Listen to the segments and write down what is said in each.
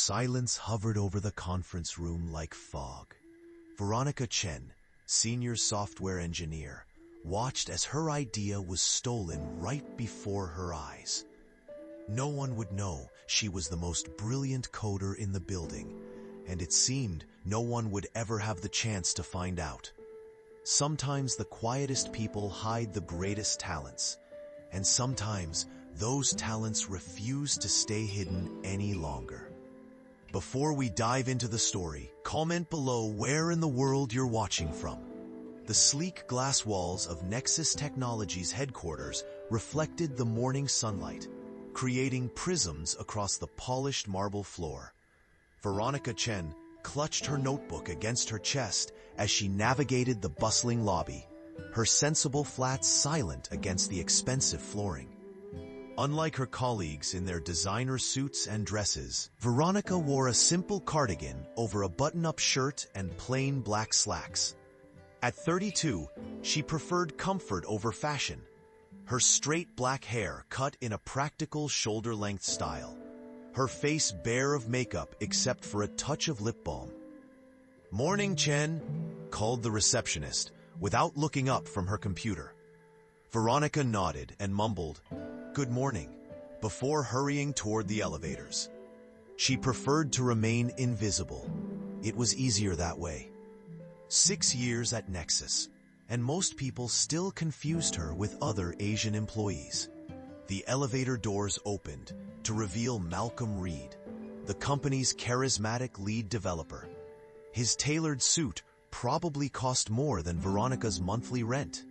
Silence hovered over the conference room like fog. Veronica Chen, senior software engineer, watched as her idea was stolen right before her eyes. No one would know she was the most brilliant coder in the building, and it seemed no one would ever have the chance to find out. Sometimes the quietest people hide the greatest talents, and sometimes those talents refuse to stay hidden any longer. Before we dive into the story, comment below where in the world you're watching from. The sleek glass walls of Nexus Technologies headquarters reflected the morning sunlight, creating prisms across the polished marble floor. Veronica Chen clutched her notebook against her chest as she navigated the bustling lobby, her sensible flats silent against the expensive flooring. Unlike her colleagues in their designer suits and dresses, Veronica wore a simple cardigan over a button-up shirt and plain black slacks. At 32, she preferred comfort over fashion, her straight black hair cut in a practical shoulder-length style, her face bare of makeup except for a touch of lip balm. "Morning, Chen," called the receptionist, without looking up from her computer. Veronica nodded and mumbled, "Good morning," before hurrying toward the elevators. She preferred to remain invisible. It was easier that way. 6 years at Nexus, and most people still confused her with other Asian employees. The elevator doors opened to reveal Malcolm Reed, the company's charismatic lead developer. His tailored suit probably cost more than Veronica's monthly rent.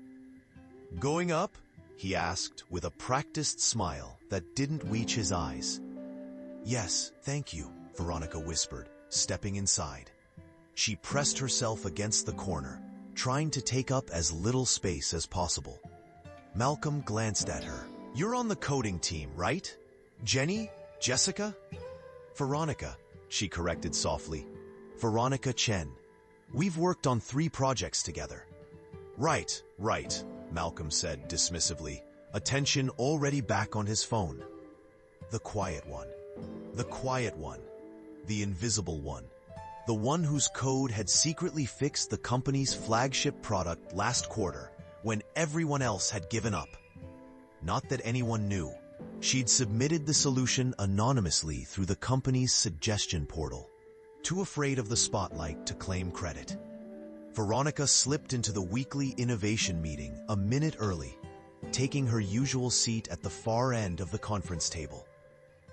"Going up?" he asked with a practiced smile that didn't reach his eyes. "Yes, thank you," Veronica whispered, stepping inside. She pressed herself against the corner, trying to take up as little space as possible. Malcolm glanced at her. "You're on the coding team, right? Jenny? Jessica?" "Veronica," she corrected softly. "Veronica Chen. We've worked on 3 projects together." Right, Malcolm said dismissively, attention already back on his phone. The quiet one. The invisible one. The one whose code had secretly fixed the company's flagship product last quarter, when everyone else had given up. Not that anyone knew. She'd submitted the solution anonymously through the company's suggestion portal, too afraid of the spotlight to claim credit. Veronica slipped into the weekly innovation meeting a minute early, taking her usual seat at the far end of the conference table.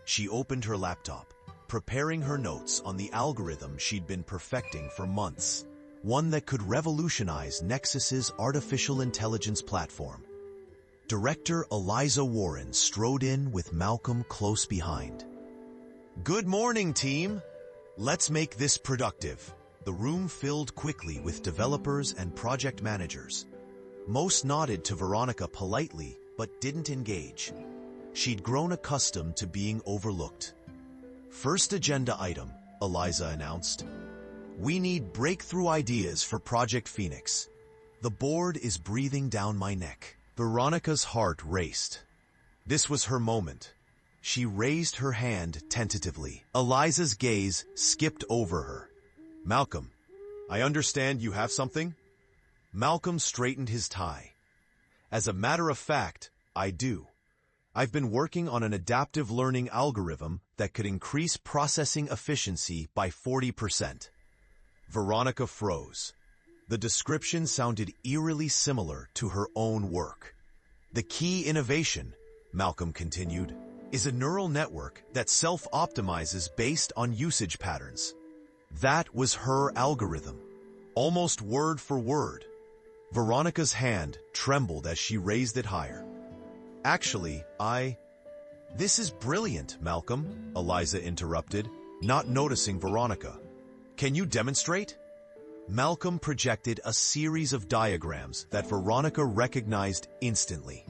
She opened her laptop, preparing her notes on the algorithm she'd been perfecting for months, one that could revolutionize Nexus's artificial intelligence platform. Director Eliza Warren strode in with Malcolm close behind. "Good morning, team. Let's make this productive." The room filled quickly with developers and project managers. Most nodded to Veronica politely, but didn't engage. She'd grown accustomed to being overlooked. "First agenda item," Eliza announced. "We need breakthrough ideas for Project Phoenix. The board is breathing down my neck." Veronica's heart raced. This was her moment. She raised her hand tentatively. Eliza's gaze skipped over her. "Malcolm, I understand you have something?" Malcolm straightened his tie. "As a matter of fact, I do. I've been working on an adaptive learning algorithm that could increase processing efficiency by 40%. Veronica froze. The description sounded eerily similar to her own work. "The key innovation," Malcolm continued, "is a neural network that self-optimizes based on usage patterns." That was her algorithm, almost word for word. Veronica's hand trembled as she raised it higher. "Actually, This is brilliant, Malcolm," Eliza interrupted, not noticing Veronica. "Can you demonstrate?" Malcolm projected a series of diagrams that Veronica recognized instantly.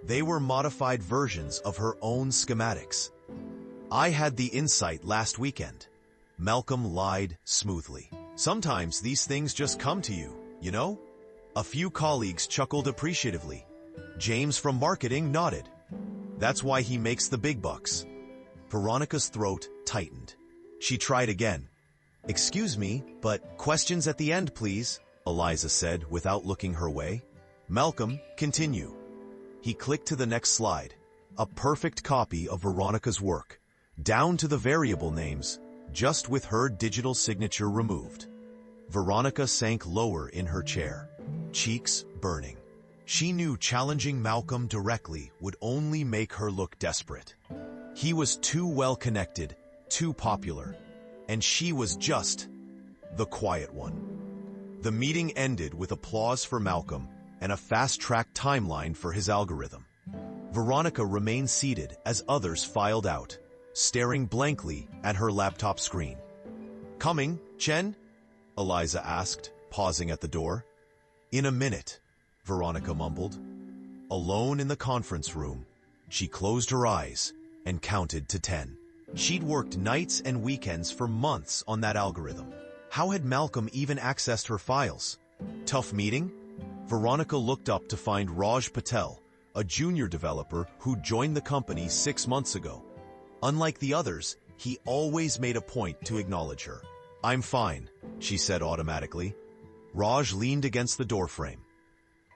They were modified versions of her own schematics. "I had the insight last weekend," Malcolm lied smoothly. "Sometimes these things just come to you, you know?" A few colleagues chuckled appreciatively. James from marketing nodded. "That's why he makes the big bucks." Veronica's throat tightened. She tried again. "Excuse me, but questions at the end, please," Eliza said without looking her way. "Malcolm, continue." He clicked to the next slide. A perfect copy of Veronica's work, down to the variable names, just with her digital signature removed. Veronica sank lower in her chair, cheeks burning. She knew challenging Malcolm directly would only make her look desperate. He was too well connected, too popular, and she was just the quiet one. The meeting ended with applause for Malcolm and a fast-track timeline for his algorithm. Veronica remained seated as others filed out, staring blankly at her laptop screen. "Coming, Chen?" Eliza asked, pausing at the door. "In a minute," Veronica mumbled. Alone in the conference room, she closed her eyes and counted to 10. She'd worked nights and weekends for months on that algorithm. How had Malcolm even accessed her files? Tough meeting? Veronica looked up to find Raj Patel, a junior developer who joined the company 6 months ago. Unlike the others, he always made a point to acknowledge her. "I'm fine," she said automatically. Raj leaned against the doorframe.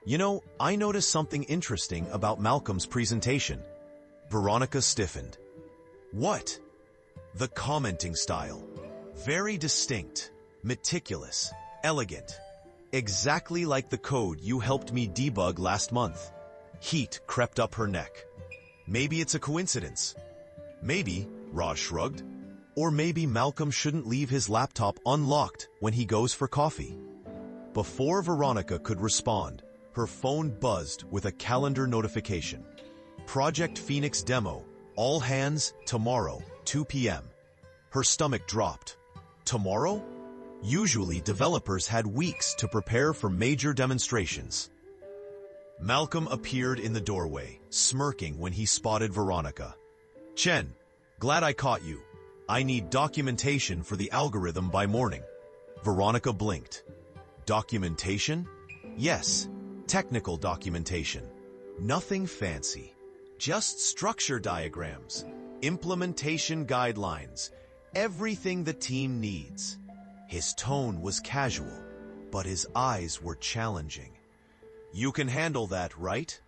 "You know, I noticed something interesting about Malcolm's presentation." Veronica stiffened. "What?" "The commenting style. Very distinct, meticulous, elegant. Exactly like the code you helped me debug last month." Heat crept up her neck. "Maybe it's a coincidence." "Maybe," Raj shrugged. "Or maybe Malcolm shouldn't leave his laptop unlocked when he goes for coffee." Before Veronica could respond, her phone buzzed with a calendar notification. "Project Phoenix demo, all hands, tomorrow, 2 p.m. Her stomach dropped. Tomorrow? Usually developers had weeks to prepare for major demonstrations. Malcolm appeared in the doorway, smirking when he spotted Veronica. "Chen, glad I caught you. I need documentation for the algorithm by morning." Veronica blinked. "Documentation?" "Yes, technical documentation. Nothing fancy. Just structure diagrams, implementation guidelines, everything the team needs." His tone was casual, but his eyes were challenging. "You can handle that, right?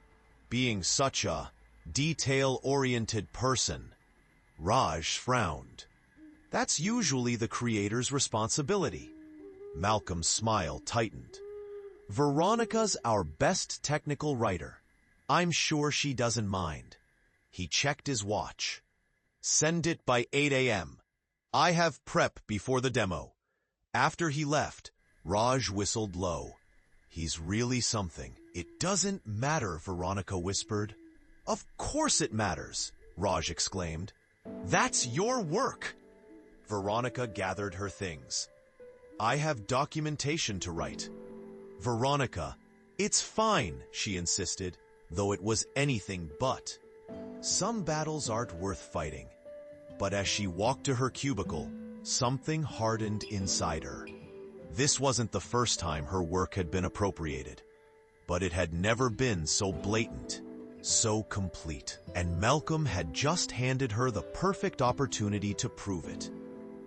Being such a detail-oriented person." Raj frowned. "That's usually the creator's responsibility." Malcolm's smile tightened. "Veronica's our best technical writer. I'm sure she doesn't mind." He checked his watch. "Send it by 8 a.m. I have prep before the demo." After he left, Raj whistled low. "He's really something." "It doesn't matter," Veronica whispered. "Of course it matters," Raj exclaimed. "That's your work." Veronica gathered her things. "I have documentation to write." "Veronica, it's fine," she insisted, though it was anything but. Some battles aren't worth fighting. But as she walked to her cubicle, something hardened inside her. This wasn't the first time her work had been appropriated, but it had never been so blatant, so complete. And Malcolm had just handed her the perfect opportunity to prove it.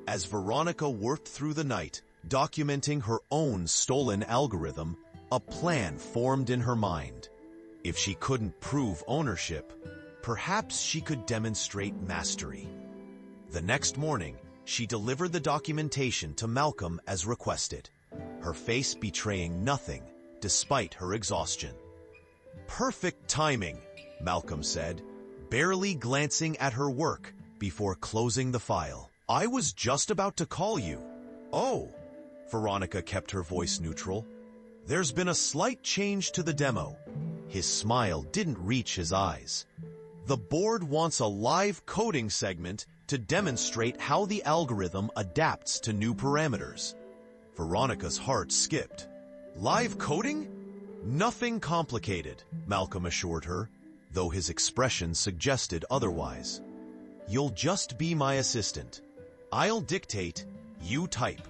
As Veronica worked through the night, documenting her own stolen algorithm, a plan formed in her mind. If she couldn't prove ownership, perhaps she could demonstrate mastery. The next morning, she delivered the documentation to Malcolm as requested, her face betraying nothing despite her exhaustion. "Perfect timing," Malcolm said, barely glancing at her work before closing the file. "I was just about to call you." "Oh," Veronica kept her voice neutral. "There's been a slight change to the demo." His smile didn't reach his eyes. "The board wants a live coding segment to demonstrate how the algorithm adapts to new parameters." Veronica's heart skipped. "Live coding?" "Nothing complicated," Malcolm assured her, though his expression suggested otherwise. "You'll just be my assistant. I'll dictate, you type.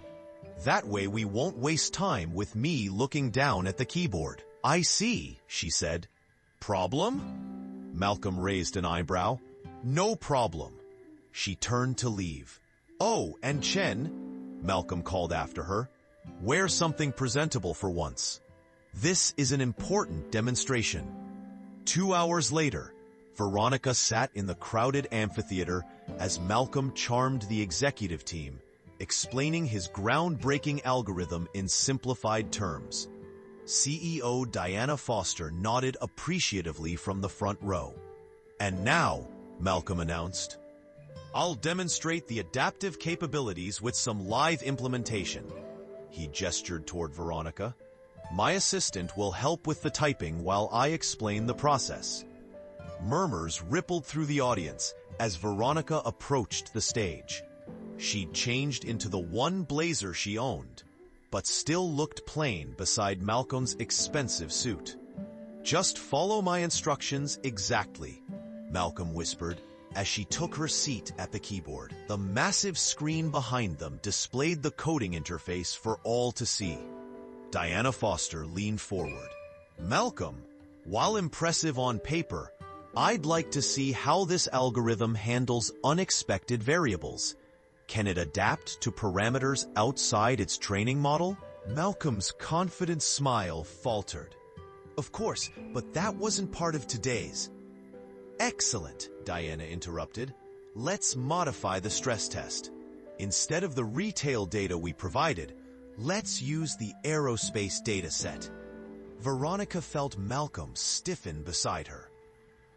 That way we won't waste time with me looking down at the keyboard." "I see," she said. "Problem?" Malcolm raised an eyebrow. "No problem." She turned to leave. "Oh, and Chen," Malcolm called after her, "wear something presentable for once. This is an important demonstration." 2 hours later, Veronica sat in the crowded amphitheater as Malcolm charmed the executive team, explaining his groundbreaking algorithm in simplified terms. CEO Diana Foster nodded appreciatively from the front row. "And now," Malcolm announced, "I'll demonstrate the adaptive capabilities with some live implementation." He gestured toward Veronica. "My assistant will help with the typing while I explain the process." Murmurs rippled through the audience as Veronica approached the stage. She changed into the one blazer she owned, but still looked plain beside Malcolm's expensive suit. "Just follow my instructions exactly," Malcolm whispered as she took her seat at the keyboard. The massive screen behind them displayed the coding interface for all to see. Diana Foster leaned forward. "Malcolm, while impressive on paper, I'd like to see how this algorithm handles unexpected variables. Can it adapt to parameters outside its training model?" Malcolm's confident smile faltered. "Of course, but that wasn't part of today's." "Excellent," Diana interrupted. "Let's modify the stress test. Instead of the retail data we provided, let's use the aerospace data set." Veronica felt Malcolm stiffen beside her.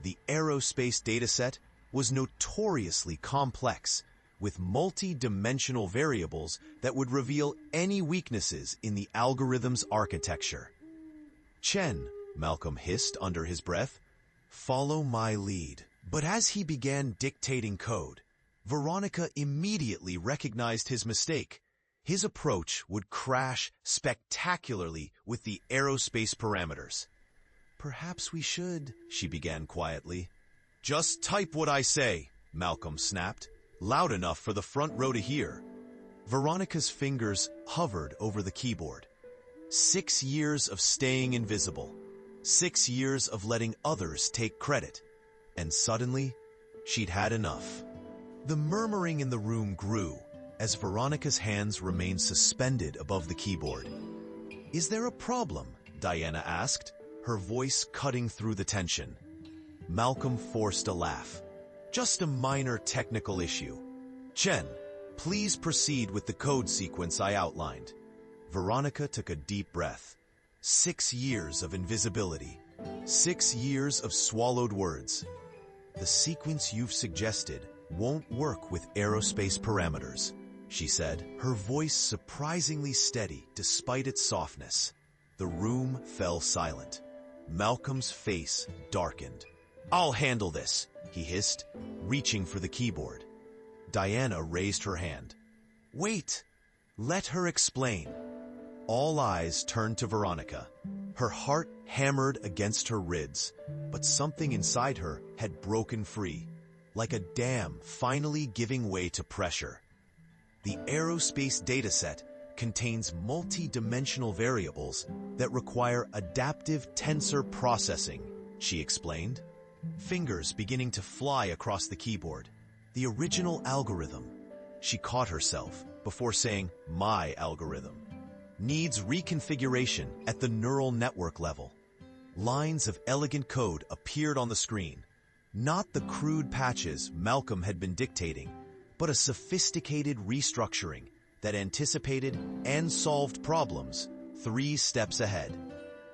The aerospace dataset was notoriously complex, with multi-dimensional variables that would reveal any weaknesses in the algorithm's architecture. "Chen," Malcolm hissed under his breath, "follow my lead." But as he began dictating code, Veronica immediately recognized his mistake. His approach would crash spectacularly with the aerospace parameters. "Perhaps we should," she began quietly. "Just type what I say," Malcolm snapped, loud enough for the front row to hear. Veronica's fingers hovered over the keyboard. 6 years of staying invisible. 6 years of letting others take credit. And suddenly, she'd had enough. The murmuring in the room grew as Veronica's hands remained suspended above the keyboard. "Is there a problem?" Diana asked, her voice cutting through the tension. Malcolm forced a laugh. "Just a minor technical issue. Chen, please proceed with the code sequence I outlined." Veronica took a deep breath. 6 years of invisibility. 6 years of swallowed words. "The sequence you've suggested won't work with aerospace parameters," she said, her voice surprisingly steady despite its softness. The room fell silent. Malcolm's face darkened. "I'll handle this," he hissed, reaching for the keyboard. Diana raised her hand. "Wait, let her explain." All eyes turned to Veronica. Her heart hammered against her ribs, but something inside her had broken free, like a dam finally giving way to pressure. The aerospace dataset contains multi-dimensional variables that require adaptive tensor processing, she explained, fingers beginning to fly across the keyboard. "The original algorithm," she caught herself before saying "my algorithm," "needs reconfiguration at the neural network level." Lines of elegant code appeared on the screen, not the crude patches Malcolm had been dictating, but a sophisticated restructuring that anticipated and solved problems 3 steps ahead.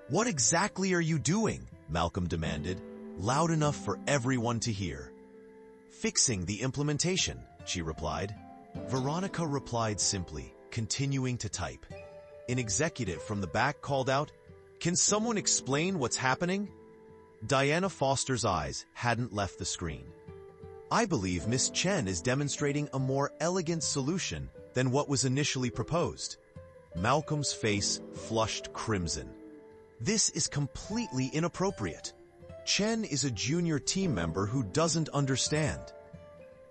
"What exactly are you doing?" Malcolm demanded, loud enough for everyone to hear. "Fixing the implementation," she replied. Veronica replied simply, continuing to type. An executive from the back called out, "Can someone explain what's happening?" Diana Foster's eyes hadn't left the screen. "I believe Miss Chen is demonstrating a more elegant solution than what was initially proposed." Malcolm's face flushed crimson. "This is completely inappropriate. Chen is a junior team member who doesn't understand."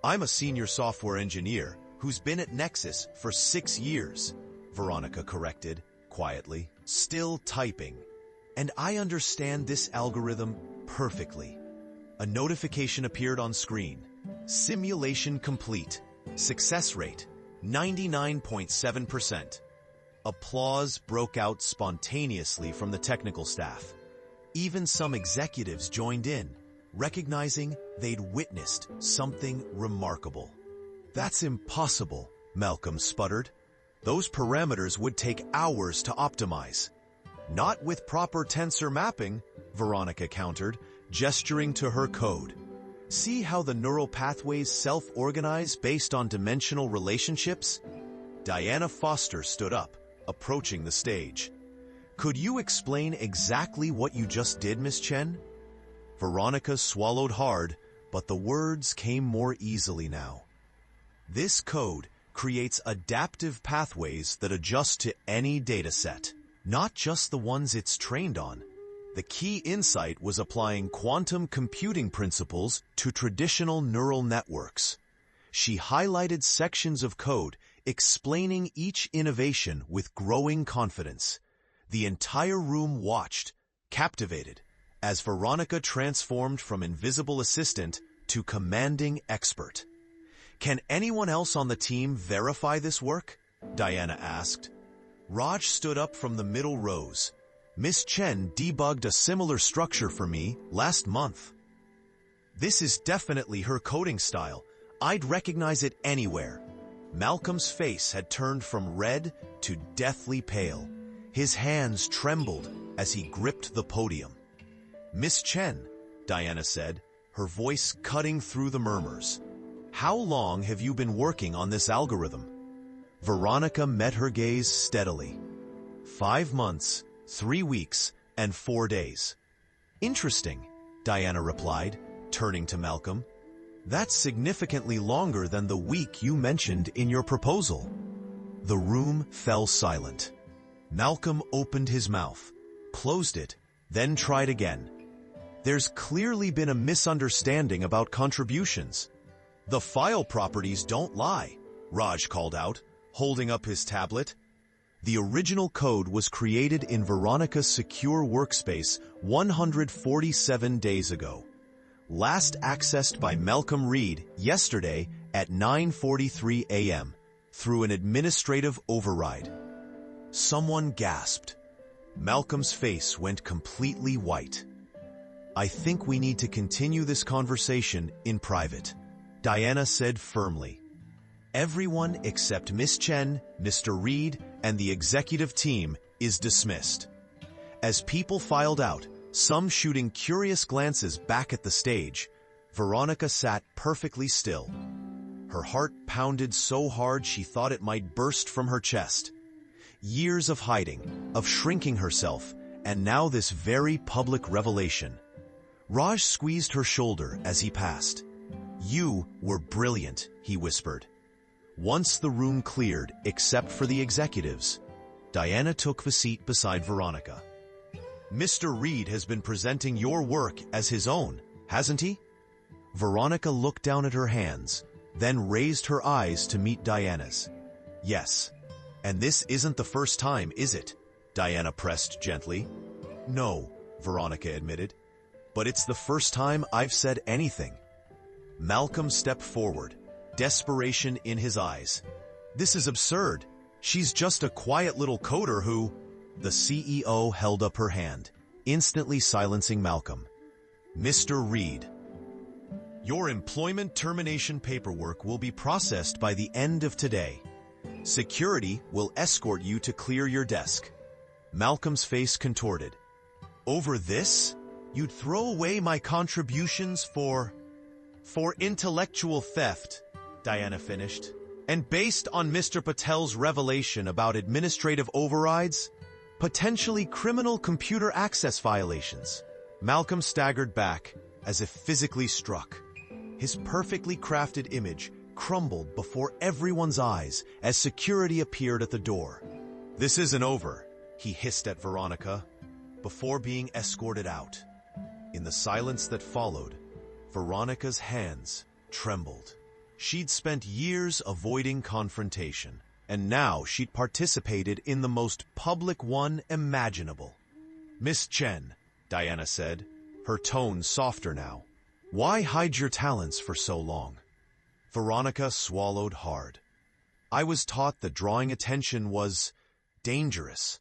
"I'm a senior software engineer who's been at Nexus for 6 years, Veronica corrected, quietly, still typing. "And I understand this algorithm perfectly." A notification appeared on screen. "Simulation complete. Success rate, 99.7%. Applause broke out spontaneously from the technical staff. Even some executives joined in, recognizing they'd witnessed something remarkable. "That's impossible," Malcolm sputtered. "Those parameters would take hours to optimize." "Not with proper tensor mapping," Veronica countered, gesturing to her code. "See how the neural pathways self-organize based on dimensional relationships?" Diana Foster stood up, approaching the stage. "Could you explain exactly what you just did, Miss Chen?" Veronica swallowed hard, but the words came more easily now. "This code creates adaptive pathways that adjust to any dataset, not just the ones it's trained on. The key insight was applying quantum computing principles to traditional neural networks." She highlighted sections of code explaining each innovation with growing confidence. The entire room watched, captivated, as Veronica transformed from invisible assistant to commanding expert. "Can anyone else on the team verify this work?" Diana asked. Raj stood up from the middle rows. "Miss Chen debugged a similar structure for me last month." "This is definitely her coding style. I'd recognize it anywhere." Malcolm's face had turned from red to deathly pale. His hands trembled as he gripped the podium. "Miss Chen," Diana said, her voice cutting through the murmurs, "how long have you been working on this algorithm?" Veronica met her gaze steadily. 5 months, 3 weeks, and 4 days. "Interesting," Diana replied, turning to Malcolm. "That's significantly longer than the week you mentioned in your proposal." The room fell silent. Malcolm opened his mouth, closed it, then tried again. "There's clearly been a misunderstanding about contributions." "The file properties don't lie," Raj called out, holding up his tablet. "The original code was created in Veronica's secure workspace 147 days ago. Last accessed by Malcolm Reed yesterday at 9:43 a.m. through an administrative override." Someone gasped. Malcolm's face went completely white. "I think we need to continue this conversation in private," Diana said firmly. "Everyone except Miss Chen, Mr. Reed, and the executive team is dismissed." As people filed out, some shooting curious glances back at the stage, Veronica sat perfectly still. Her heart pounded so hard she thought it might burst from her chest. Years of hiding, of shrinking herself, and now this very public revelation. Raj squeezed her shoulder as he passed. "You were brilliant," he whispered. Once the room cleared, except for the executives, Diana took the seat beside Veronica. "Mr. Reed has been presenting your work as his own, hasn't he?" Veronica looked down at her hands, then raised her eyes to meet Diana's. "Yes. And this isn't the first time, is it?" Diana pressed gently. "No," Veronica admitted. "But it's the first time I've said anything." Malcolm stepped forward, desperation in his eyes. "This is absurd. She's just a quiet little coder who—" The CEO held up her hand, instantly silencing Malcolm. "Mr. Reed, your employment termination paperwork will be processed by the end of today. Security will escort you to clear your desk." Malcolm's face contorted. "Over this? You'd throw away my contributions for intellectual theft," Diana finished. "And based on Mr. Patel's revelation about administrative overrides, potentially criminal computer access violations." Malcolm staggered back, as if physically struck. His perfectly crafted image crumbled before everyone's eyes as security appeared at the door. "This isn't over," he hissed at Veronica, before being escorted out. In the silence that followed, Veronica's hands trembled. She'd spent years avoiding confrontation, and now she'd participated in the most public one imaginable. "Miss Chen," Diana said, her tone softer now, "why hide your talents for so long?" Veronica swallowed hard. I was taught that drawing attention was dangerous,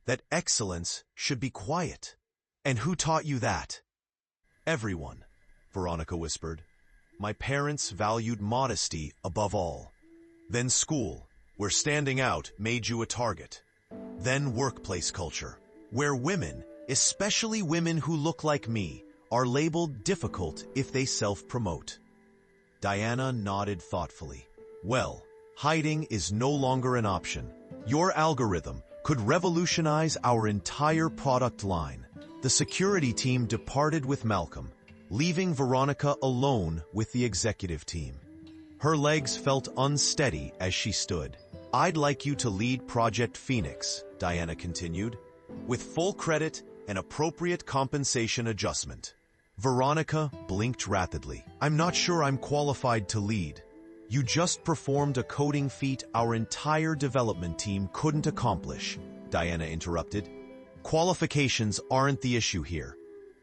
that excellence should be quiet. And who taught you that? Everyone, Veronica whispered. My parents valued modesty above all. Then school, where standing out made you a target. Then workplace culture, where women, especially women who look like me, are labeled difficult if they self-promote. Diana nodded thoughtfully. Well, hiding is no longer an option. Your algorithm could revolutionize our entire product line. The security team departed with Malcolm, leaving Veronica alone with the executive team. Her legs felt unsteady as she stood. I'd like you to lead Project Phoenix, Diana continued, with full credit and appropriate compensation adjustment. Veronica blinked rapidly. I'm not sure I'm qualified to lead. You just performed a coding feat our entire development team couldn't accomplish, Diana interrupted. Qualifications aren't the issue here.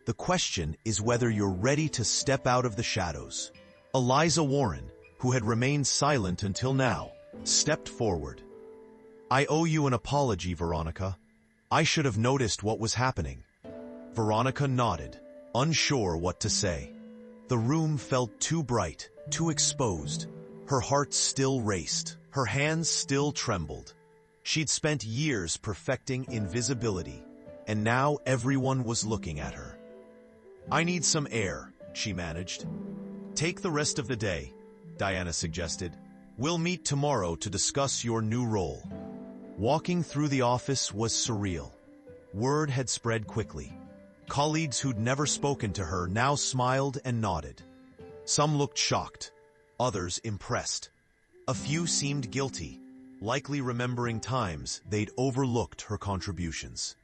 The question is whether you're ready to step out of the shadows. Eliza Warren, who had remained silent until now, stepped forward. I owe you an apology, Veronica. I should have noticed what was happening. Veronica nodded, unsure what to say. The room felt too bright, too exposed. Her heart still raced. Her hands still trembled. She'd spent years perfecting invisibility, and now everyone was looking at her. I need some air, she managed. Take the rest of the day, Diana suggested. We'll meet tomorrow to discuss your new role. Walking through the office was surreal. Word had spread quickly. Colleagues who'd never spoken to her now smiled and nodded. Some looked shocked, others impressed. A few seemed guilty, likely remembering times they'd overlooked her contributions.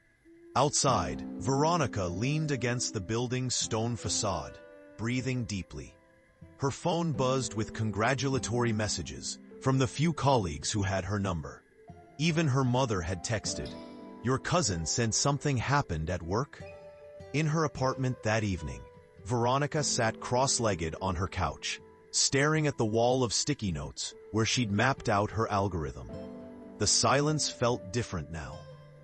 Outside, Veronica leaned against the building's stone facade, breathing deeply. Her phone buzzed with congratulatory messages from the few colleagues who had her number. Even her mother had texted, "Your cousin said something happened at work?" In her apartment that evening, Veronica sat cross-legged on her couch, staring at the wall of sticky notes where she'd mapped out her algorithm. The silence felt different now.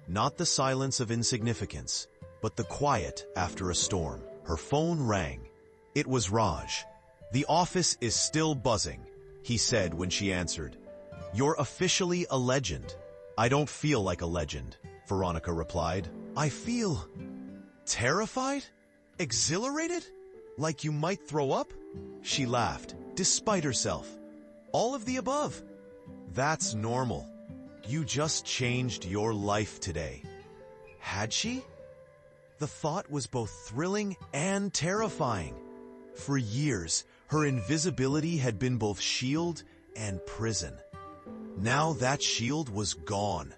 Not the silence of insignificance, but the quiet after a storm. Her phone rang. It was Raj. The office is still buzzing, he said when she answered. You're officially a legend. I don't feel like a legend, Veronica replied. I feel terrified? Exhilarated? Like you might throw up? She laughed, despite herself. All of the above. That's normal. You just changed your life today. Had she? The thought was both thrilling and terrifying. For years, her invisibility had been both shield and prison. Now that shield was gone.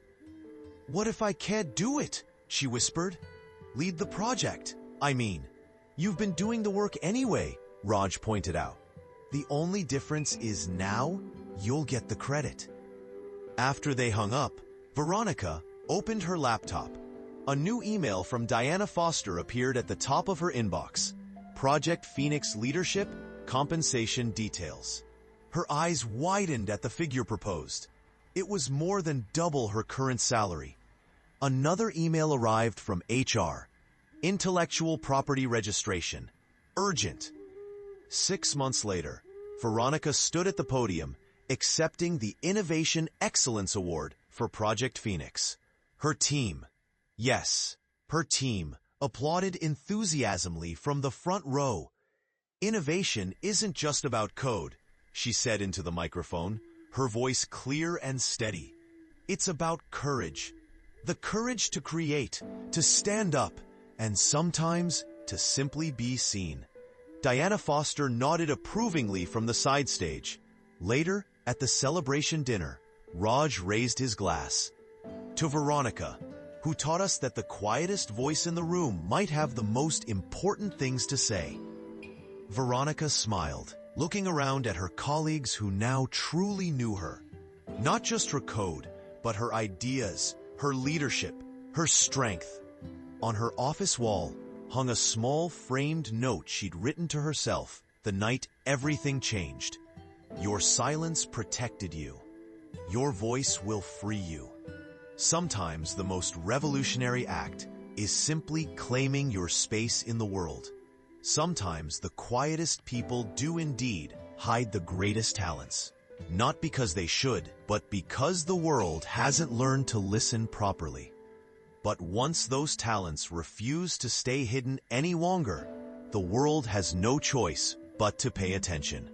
What if I can't do it? She whispered. Lead the project. I mean, you've been doing the work anyway, Raj pointed out. The only difference is now you'll get the credit. After they hung up, Veronica opened her laptop. A new email from Diana Foster appeared at the top of her inbox. Project Phoenix Leadership, Compensation Details. Her eyes widened at the figure proposed. It was more than double her current salary. Another email arrived from HR. Intellectual Property Registration. Urgent. 6 months later, Veronica stood at the podium accepting the Innovation Excellence Award for Project Phoenix. Her team, yes, her team, applauded enthusiasmally from the front row. Innovation isn't just about code, she said into the microphone, her voice clear and steady. It's about courage. The courage to create, to stand up, and sometimes to simply be seen. Diana Foster nodded approvingly from the side stage. Later, at the celebration dinner, Raj raised his glass. To Veronica, who taught us that the quietest voice in the room might have the most important things to say. Veronica smiled, looking around at her colleagues who now truly knew her. Not just her code, but her ideas, her leadership, her strength. On her office wall hung a small framed note she'd written to herself the night everything changed. Your silence protected you. Your voice will free you. Sometimes the most revolutionary act is simply claiming your space in the world. Sometimes the quietest people do indeed hide the greatest talents. Not because they should, but because the world hasn't learned to listen properly. But once those talents refuse to stay hidden any longer, the world has no choice but to pay attention.